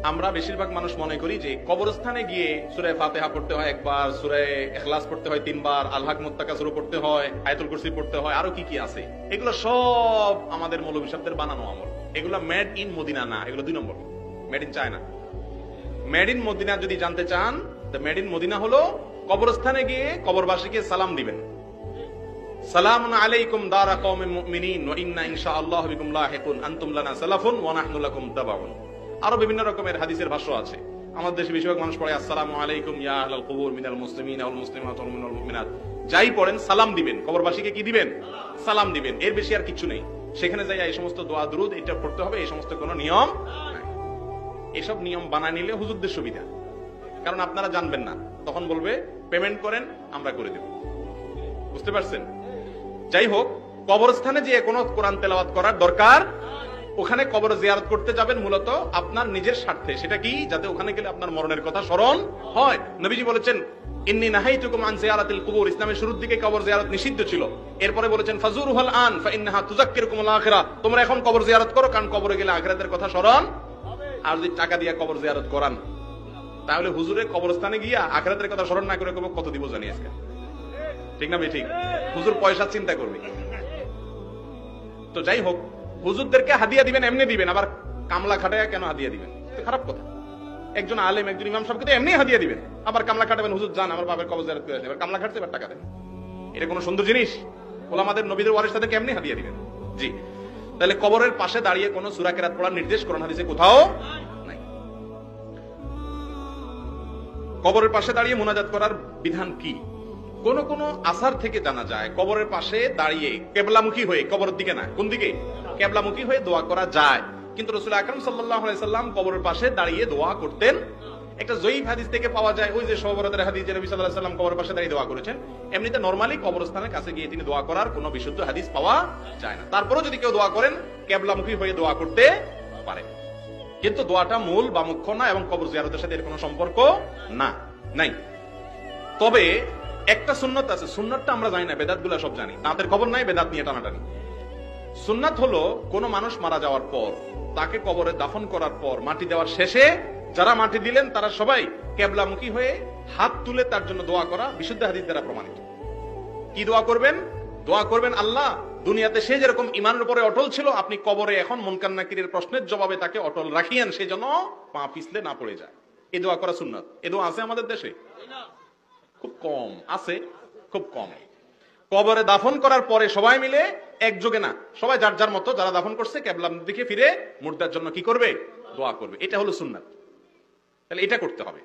আমরা বেশিরভাগ মানুষ মনে করি যে কবরস্থানে গিয়ে সূরা ফাতিহা পড়তে হয় একবার, সূরা ইখলাস পড়তে হয় 3 বার, আল হাক মুত্তাকাসির পড়তে হয়, আয়াতুল কুরসি পড়তে হয়, আরো কি কি আছে। এগুলো সব আমাদের মৌলভী সাহেবদের বানানো আমল। এগুলো মেড ইন মদিনা না, এগুলো 2 number, made in China. Made in Medina যদি জানতে চান, তো মেড ইন মদিনা হলো কবরস্থানে গিয়ে কবরবাসীকে সালাম দিবেন। সালামুন আলাইকুম দারা কওমিল মুমিনিন ওয়া ইন্না ইনশাআল্লাহু বিকুম লাহিকুন আনতুম লানা সালাফুন ওয়া নাহনু লাকুম তাবাউন। আরো বিভিন্ন রকমের হাদিসের ভাষ্য আছে। আমাদের দেশে বেশিরভাগ মানুষ পড়ে আসসালামু আলাইকুম ইয়া আহলাল কুবুর মিনাল মুসলিমিনা ওয়াল মুসলিমাত ওয়াল মুমিনাত। যাই পড়েন সালাম দিবেন, কবরবাসীকে কি দিবেন? সালাম দিবেন। এর বেশি আর কিছু নেই। সেখানে যাই এই সমস্ত দোয়া দুরুদ এটা পড়তে হবে, এই সমস্ত কোনো নিয়ম নাই। এসব নিয়ম বানায় নিলে হুজুরদের সুবিধা, কারণ আপনারা জানবেন না, তখন বলবে পেমেন্ট করেন আমরা করে দেব। বুঝতে পারছেন? যাই হোক, কবরস্থানে যে কোনো কোরআন তেলাওয়াত করার দরকার। ওখানে কবর জিয়ারত করতে যাবেন মূলত আপনার নিজের স্বার্থে। সেটা কি? যাতে ওখানে গেলে আপনার মরণের কথা স্মরণ হয়। নবীজি বলেছেন ইন্নী নাহাইতুকুম আন জিয়ারাতিল কুবুর। ইসলামের শুরুর দিকে কবর জিয়ারত নিষিদ্ধ ছিল। এরপরে বলেছেন ফাজুরুহাল আন ফাইন্নাহা তুযাক্কিরুকুমুল আখিরা। তোমরা এখন কবর জিয়ারত করো, কারণ কবরে গেলে আখিরাতের কথা স্মরণ। আর যদি টাকা দিয়ে কবর জিয়ারত করান, তাহলে হুজুরে কবরস্থানে গিয়া আখিরাতের কথা স্মরণ না করে কত দিব জানি আজকে। ঠিক না? ঠিক। হুজুর পয়সা চিন্তা করবে। তো যাই হোক, হুজুরদেরকে হাদিয়া দিবেন, এমনি দিবেন, আবার কামলা খাটায় কেন হাদিয়া দিবেন? খারাপ কথা। একজন আলেম, একজন ইমাম সাহেবকে তো এমনি হাদিয়া দিবেন, আবার কামলা খাটাবেন। হুজুর যান আমার বাবার কবর জিয়ারত করে আসেন, এবার কামলা খাটছে, এবার টাকা দেন। এটা কোনো সুন্দর জিনিস? ওলামাদের নবীদের ওয়ারিস তাদেরকে এমনি হাদিয়া দিবেন? জি। তাহলে কবরের পাশে দাঁড়িয়ে কোনো সূরা কেরাত পড়ার নির্দেশ কোরআন হাদিসে কোথাও নাই। কবরের পাশে দাঁড়িয়ে মুনাজাত করার বিধান কি? কোন কোন আসার থেকে জানা যায় কবরের পাশে দাঁড়িয়ে কেবলামুখী হয়ে, কবরের দিকে না, কোন দিকে? কেবলামুখী হয়ে দোয়া করা যায়। কিন্তু রাসূল আকরাম সাল্লাল্লাহু আলাইহি সাল্লাম কবরের পাশে দাঁড়িয়ে দোয়া করতেন। একটা জয়ীফ হাদিস থেকে পাওয়া যায়, ওই যে শবে বরাতের হাদিস, যে নবী সাল্লাল্লাহু আলাইহি সাল্লাম কবরের পাশে দাঁড়িয়ে দোয়া করেছেন। এমনিতে নরমালি কবরস্থানের কাছে গিয়ে তিনি দোয়া করার কোনো বিশুদ্ধ হাদিস পাওয়া যায় না। তারপরেও যদি কেউ দোয়া করেন, কেবলামুখী হয়ে দোয়া করতে পারে। কিন্তু দোয়াটা মূল বা মুখ্য না, এবং কবর জিয়ারতের সাথে এর কোনো সম্পর্ক না, নাই। তবে একটা সুন্নাত আছে, সুন্নাতটা আমরা জানি না, বেদাতগুলো সব জানি। তাদের খবর নাই, বেদাত নিয়ে টানাটানি। সুন্নাত হলো কোন মানুষ মারা যাওয়ার পর, তাকে কবরে দাফন করার পর, মাটি দেওয়ার শেষে যারা মাটি দিলেন তারা সবাই কেবলামুখী হয়ে হাত তুলে তার জন্য দোয়া করা, বিশুদ্ধ হাদিস দ্বারা প্রমাণিত। কি দোয়া করবেন? দোয়া করবেন, আল্লাহ দুনিয়াতে সে যেরকম ইমানের উপরে অটল ছিল, আপনি কবরে এখন মুনকার নাকিরের প্রশ্নের জবাবে তাকে অটল রাখিয়েন, সে যেন পা পিছলে না পড়ে যায়। এই দোয়া করা সুন্নাত। এই দোয়া আছে আমাদের দেশে? খুব কম আছে, খুব কম। কবরে দাফন করার পরে সবাই মিলে একযোগে না, সবাই যার যার মতো, যারা দাফন করছে কেবলার দিকে ফিরে মুর্দার জন্য কি করবে? দোয়া করবে। এটা হলো সুন্নাত। তাহলে এটা করতে হবে।